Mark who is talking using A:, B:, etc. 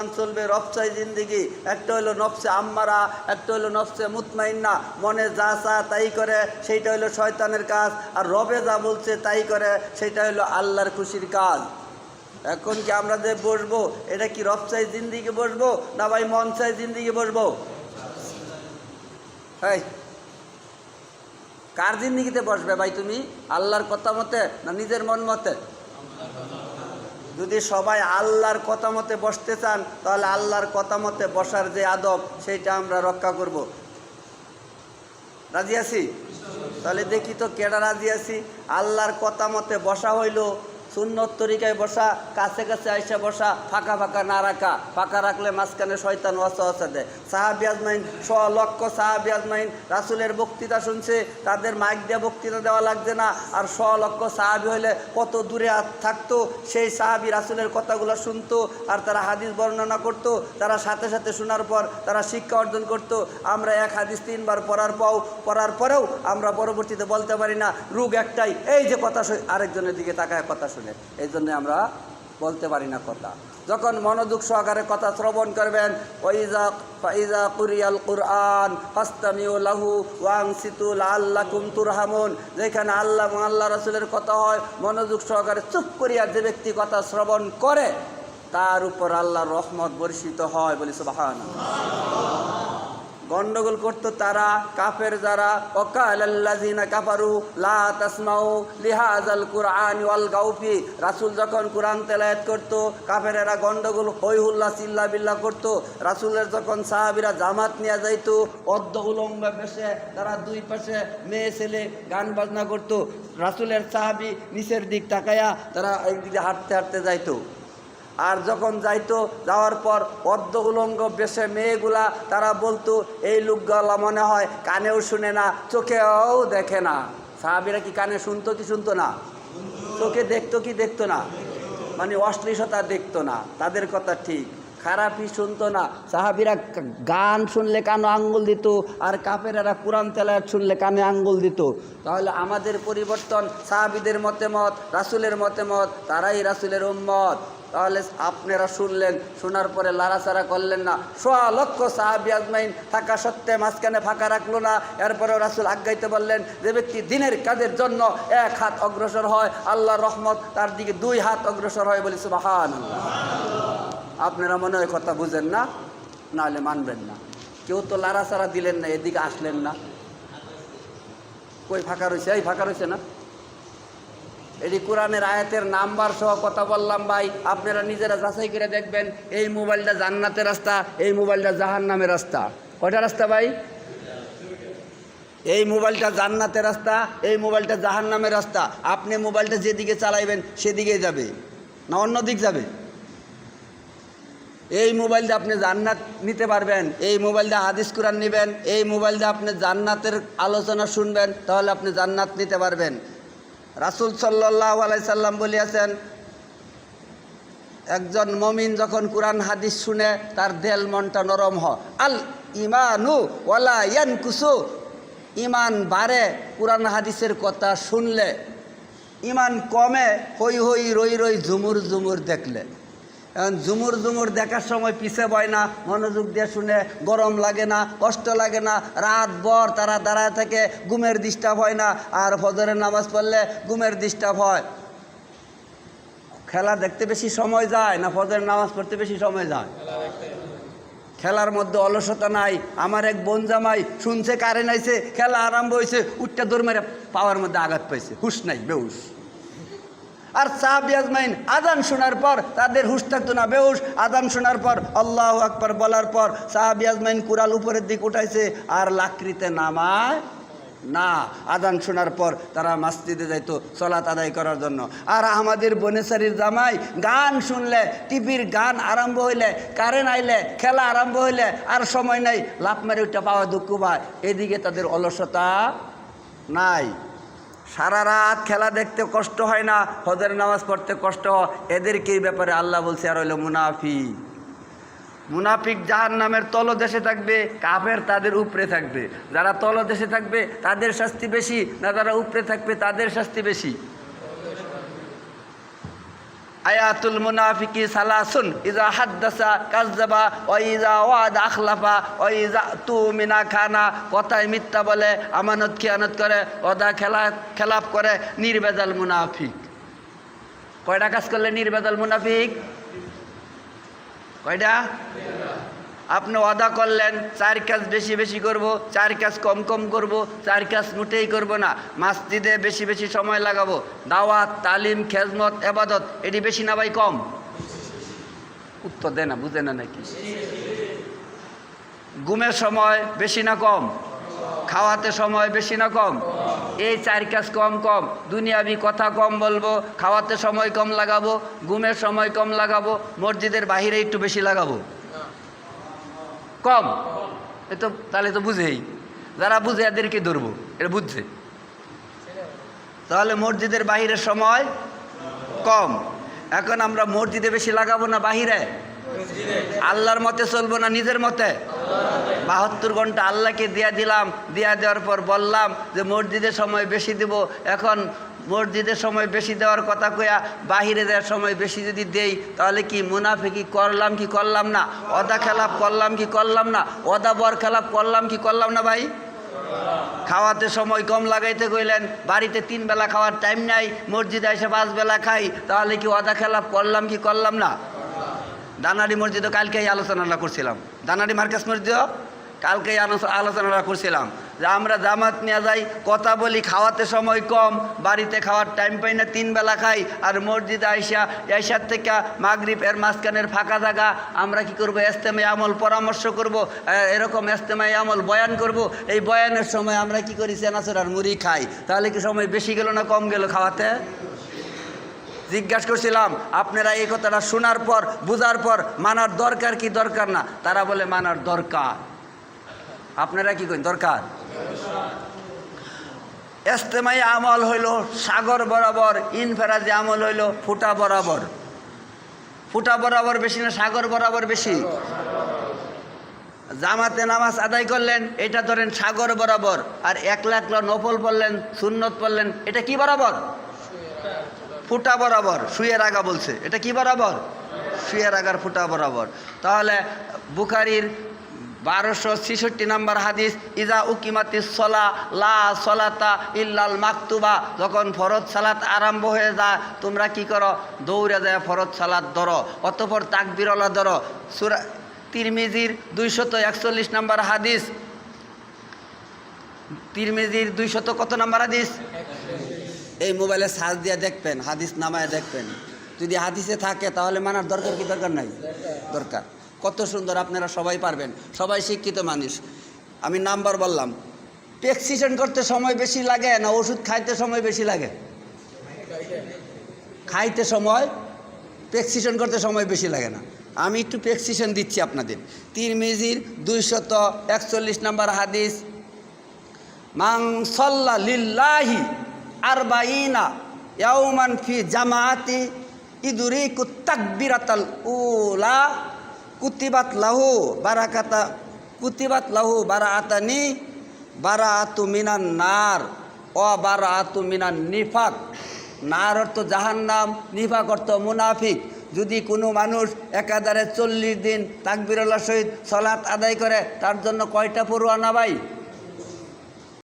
A: চলবে রফসাই জিন্দিগি। একটা হলো নফসে আম্মারা, একটা হলো নফসে মুতমাইন্না। মনে যা চা তাই করে, সেইটা হলো শয়তানের কাজ। আর রবে যা বলছে তাই করে, সেইটা হলো আল্লাহর খুশির কাজ। এখন কি আমরা যে বসবো, এটা কি রফসাই জিন্দিগি বসবো না ভাই মন চাই জিন্দিগি বসবো? হ্যাঁ, কার জিন্দিগিতে বসবে ভাই তুমি? আল্লাহর কথা মতে না নিজের মন মতে? যদি সবাই আল্লাহর কথা মতে বসতে চান, তাহলে আল্লাহর কথা মতে বসার যে আদব, সেইটা আমরা রক্ষা করব। রাজি আছি? তাহলে দেখি তো কেডা রাজি আছি। আল্লাহর কথা মতে বসা হইল সুন্নত তরিকায় বসা, কাছে কাছে আইসা বসা, ফাঁকা ফাঁকা না রাখা। ফাঁকা রাখলে মাঝখানে শয়তান ওয়াসওয়াসা দেয়। সাহাবী আজমাইন, 100 লক্ষ সাহাবী আজমাইন রাসূলের বক্তৃতা শুনছে, তাদের মাইক দিয়ে বক্তৃতা দেওয়া লাগছে না। আর 100 লক্ষ সাহাবী হইলে কত দূরে থাকতো, সেই সাহাবী রাসূলের কথাগুলো শুনতো, আর তারা হাদিস বর্ণনা করতো। তারা সাথে সাথে শোনার পর তারা শিক্ষা অর্জন করতো। আমরা এক হাদিস 3 বার পড়ার পরেও আমরা পরবর্তীতে বলতে পারি না। রোগ একটাই, এই যে কথা আরেকজনের দিকে তাকায় কথা শুনে, এই জন্য আমরা বলতে পারি না কথা। যখন মনোযোগ সহকারে কথা শ্রবণ করবেন, ওয়াইজা কুরিয়াল কুরআন ফাসতামিউ লাহু ওয়ানসিতু লাআল্লাকুম তুরহামুন। যেখানে আল্লাহ এবং আল্লাহ রাসূলের কথা হয়, মনোযোগ সহকারে চুপ করিয়া যে ব্যক্তি কথা শ্রবণ করে, তার উপর আল্লাহর রহমত বর্ষিত হয়। বলি সুবহানাল্লাহ। গন্ডগোল করতো তারা, কাফের যারা। ওয়াকালাল্লাযিনা কাফারু লা তাসমাউ লিহাযাল কুরআনি ওয়ালগাউ ফি। রাসূল যখন কোরআন তেলাওয়াত করতো, কাফেরেরা গন্ডগোল হই হুল্লা চিল্লা বিল্লা করতো। রাসূলের যখন সাহাবীরা জামাত নিয়ে যাইতো, অর্ধ উলঙ্গ বেশে তারা দুই পাশে মেয়ে ছেলে গান বাজনা করতো। রাসূলের সাহাবী নিচের দিক তাকায়া তারা একদিকে হাঁটতে হাঁটতে যাইতো। আর যখন যাইতো, যাওয়ার পর অর্ধ উলঙ্গ বেশে মেয়েগুলা তারা বলতো, এই লোকগুলা মনে হয় কানেও শুনে না, চোখেও দেখে না। সাহাবীরা কি কানে শুনতো কি শুনতো না? চোখে দেখতো কি দেখতো না? মানে অশ্লীলতা দেখতো না। তাদের কথা ঠিক, খারাপই শুনতো না। সাহাবীরা গান শুনলে কানে আঙ্গুল দিত, আর কাফেরেরা কোরআন তেলাওয়াত শুনলে কানে আঙ্গুল দিত। তাহলে আমাদের পরিবর্তন সাহাবীদের মতামত, রাসূলের মতামত, তারাই রাসূলের উম্মত। তাহলে আপনারা শুনলেন, শোনার পরে লাড়াচাড়া করলেন না। 100 লক্ষ সাহাবী আজমাইন থাকা সত্ত্বে মাঝখানে ফাঁকা রাখলো না। এরপরেও রাসূল আজ্ঞাইতে বললেন, যে ব্যক্তি দিনের কাজের জন্য 1 হাত অগ্রসর হয়, আল্লাহর রহমত তার দিকে 2 হাত অগ্রসর হয়। বলি সুবহানাল্লাহ। আপনারা মনে হয় কথা বুঝেন না, নাহলে মানবেন না। কেউ তো লাড়াচাড়া দিলেন না, এদিকে আসলেন না। কই ফাঁকা রয়েছে? এই ফাঁকা রয়েছে না? এটি কোরআনের আয়াতের নাম্বার সহ কথা বললাম ভাই। আপনারা নিজেরা যাচাই করে দেখবেন, এই মোবাইলটা জান্নাতের রাস্তা, এই মোবাইলটা জাহান্নামের রাস্তা। কয়টা রাস্তা ভাই? এই মোবাইলটা জান্নাতের রাস্তা, এই মোবাইলটা জাহান্নামের রাস্তা। আপনি মোবাইলটা যেদিকে চালাইবেন সেদিকেই যাবে, না অন্য দিক যাবে? এই মোবাইলটা আপনি জান্নাত নিতে পারবেন, এই মোবাইলটা হাদিস কোরআন নেবেন, এই মোবাইলটা আপনি জান্নাতের আলোচনা শুনবেন, তাহলে আপনি জান্নাত নিতে পারবেন। রাসূল সাল্লাল্লাহু আলাইহি সাল্লাম বলিয়াছেন, একজন মুমিন যখন কোরআন হাদিস শুনে, তার দেল মনটা নরম হয়। আল ঈমানু ওয়ালা ইয়ানকুসু। ঈমান বাড়ে কোরআন হাদিসের কথা শুনলে, ঈমান কমে হই হই রই রই ঝুমুর ঝুমুর দেখলে। এখন ঝুমুর ঝুমুর দেখার সময় পিছে বয় না, মনোযোগ দিয়ে শুনে, গরম লাগে না, কষ্ট লাগে না। রাত ভর তারা দাঁড়ায় থাকে, ঘুমের ডিস্টার্ব হয় না। আর ফজরের নামাজ পড়লে ঘুমের ডিস্টার্ব হয়। খেলা দেখতে বেশি সময় যায় না ফজরের নামাজ পড়তে বেশি সময় যায়? খেলার মধ্যে অলসতা নাই। আমার এক বোন জামাই শুনছে কারেন্ট আইছে, খেলা আরম্ভ হয়েছে, উঠটা দৌড় মেরে পাওয়ার মধ্যে আঘাত পাইছে, হুশ নাই, বেহুশ। আর সাহাবী আজমাইন আজান শোনার পর তাদের হুশ থাকতো না, বেহুশ। আজান শোনার পর আল্লাহু আকবার বলার পর সাহাবী আজমাইন কুড়াল উপরের দিক উঠাইছে, আর লাকড়িতে নামায় না। আজান শোনার পর তারা মসজিদে যাইতো সালাত আদায় করার জন্য। আর আমাদের বনেসারির জামাই গান শুনলে, টিভির গান আরম্ভ হইলে, কারেন্ট আইলে, খেলা আরম্ভ হইলে আর সময় নাই, লাফ মারে ওইটা পাওয়া দুঃখ পায়। এদিকে তাদের অলসতা নাই। সারা রাত খেলা দেখতে কষ্ট হয় না, ফজরের নামাজ পড়তে কষ্ট হয়। এদেরকে এই ব্যাপারে আল্লাহ বলছে, আর হইল মুনাফিক। মুনাফিক জাহান্নামের তলদেশে থাকবে, কাফের তাদের উপরে থাকবে। যারা তলদেশে থাকবে তাদের শাস্তি বেশি, না যারা উপরে থাকবে তাদের শাস্তি বেশি? আয়াতুল মুনাফিকি সালাসুন ইজা হাদ্দাসা কাযযাবা ওয়া ইজা ওয়াদা আখলাফা ওয়া ইজা তুমিনা খানা, কথায় মিথ্যা বলে, আমানত খিয়ানত করে, ওয়াদা খেলাফ করে, নির্ভেজাল মুনাফিক। কয়টা কাজ করলে নির্ভেজাল মুনাফিক? কয়টা? আপনি ওয়াদা করলেন 4 কাজ বেশি বেশি করব, 4 কাজ কম কম করব, 4 কাজ মোটেই করব না, মসজিদে বেশি বেশি সময় লাগাবো, দাওয়াত তালিম খেজমত ইবাদত, এটি বেশি না ভাই কম? উত্তর দেয় না, বুঝে না নাকি? ঘুমের সময় বেশি না কম? খাওয়াতে সময় বেশি না কম? এই 4 কাজ কম কম, দুনিয়াবি কথা কম বলবো, খাওয়াতে সময় কম লাগাবো, ঘুমের সময় কম লাগাবো, মসজিদের বাহিরে একটু বেশি লাগাবো, কম। এ তো তাহলে তো বুঝেই, যারা বুঝে এদেরকে ধরবো, এটা বুঝছে। তাহলে মসজিদের বাহিরের সময় কম। এখন আমরা মসজিদে বেশি লাগাবো না বাহিরে? আল্লাহর মতে চলবো না নিজের মতে? 72 ঘন্টা আল্লাহকে দিয়া দিলাম, দিয়া দেওয়ার পর বললাম যে মসজিদের সময় বেশি দিব। এখন মসজিদের সময় বেশি দেওয়ার কথা কইয়া বাহিরে দেওয়ার সময় বেশি যদি দেই, তাহলে কি মুনাফিকি করলাম কি করলাম না? ওয়াদা খেলাপ করলাম কি করলাম না? ওয়াদা বর খেলাপ করলাম কি করলাম না ভাই? খাওয়াতে সময় কম লাগাইতে কইলেন, বাড়িতে 3 বেলা খাওয়ার টাইম নাই, মসজিদে এসে 5 বেলা খাই, তাহলে কি ওয়াদা খেলাপ করলাম কি করলাম না? দানারি মসজিদও কালকেই আলোচনা করছিলাম, দানারি মার্কাজ মসজিদও কালকেই আলোচনা করছিলাম যে আমরা জামাত নিয়ে যাই, কথা বলি, খাওয়াতে সময় কম, বাড়িতে খাওয়ার টাইম পাই না, 3 বেলা খাই, আর মসজিদে আইসার থেকে মাগরিব এর মাঝখানের ফাঁকা জায়গা আমরা কি করব? ইজতেমাই আমল পরামর্শ করব, এরকম ইজতেমাই আমল বয়ান করব। এই বয়ানের সময় আমরা কি করি? চানাচুর আর মুড়ি খাই। তাহলে কি সময় বেশি গেল না কম গেল খাওয়াতে? জিজ্ঞাসা করছিলাম, আপনারা এই কথাটা শোনার পর বুঝার পর মানার দরকার কি দরকার না? তারা বলে মানার দরকার। আপনারা কি করেন? দরকার। ইজতেমাই আমল হইল সাগর বরাবর, ইনফেরাজি আমল হইল ফুটা বরাবর। ফুটা বরাবর বেশি না সাগর বরাবর বেশি? জামাতে নামাজ আদায় করলেন, এটা ধরেন সাগর বরাবর, আর 1 লাখ নফল পড়লেন, সুন্নত পড়লেন, এটা কি বরাবর? ফুটা বরাবর। শুয়ের আগা বলছে, এটা কি বরাবর? শুয়ের আগার ফুটা বরাবর। তাহলে বুখারীর 1266 নম্বর হাদিস, ইজা উকিমাতিস সলা লা সলাতা ইল্লাল মাকতুবা, যখন ফরজ সালাত আরম্ভ হয়ে যায় তোমরা কি করো? দৌড়ে যায় ফরজ সালাত ধরো, অতঃপর তাকবীরওয়ালা ধরো। সূরা তিরমিজির 241 নম্বর হাদিস, তিরমিজির 200 কত নম্বর হাদিস? এই মোবাইলে সার্চ দিয়ে দেখবেন, হাদিস নামায় দেখবেন, যদি হাদিসে থাকে তাহলে মানার দরকার কি দরকার নাই? দরকার। কত সুন্দর, আপনারা সবাই পারবেন, সবাই শিক্ষিত মানুষ। আমি নাম্বার বললাম, প্রেসক্রিপশন করতে সময় বেশি লাগে না ওষুধ খাইতে সময় বেশি লাগে? খাইতে সময়, প্রেসক্রিপশন করতে সময় বেশি লাগে না। আমি একটু প্রেসক্রিপশন দিচ্ছি আপনাদের। তিরমিজির 241 নম্বর হাদিস, মান সাল্লা লিল্লাহি আরবাইনা ইয়াওমান ফি জামাআতি ইদরিকুত তাকবীরাতাল উলা কুতিবাত লাহু বারাআতানি বারাআতু মিনান নার ও বারাআতু মিনান নিফাক। নার অর্থ জাহান্নাম, নিফাক অর্থ মুনাফিক। যদি কোনো মানুষ একাধারে 40 দিন তাকবীরুল্লাহ সহিত সালাত আদায় করে, তার জন্য কয়টা পরোয়ানা ভাই?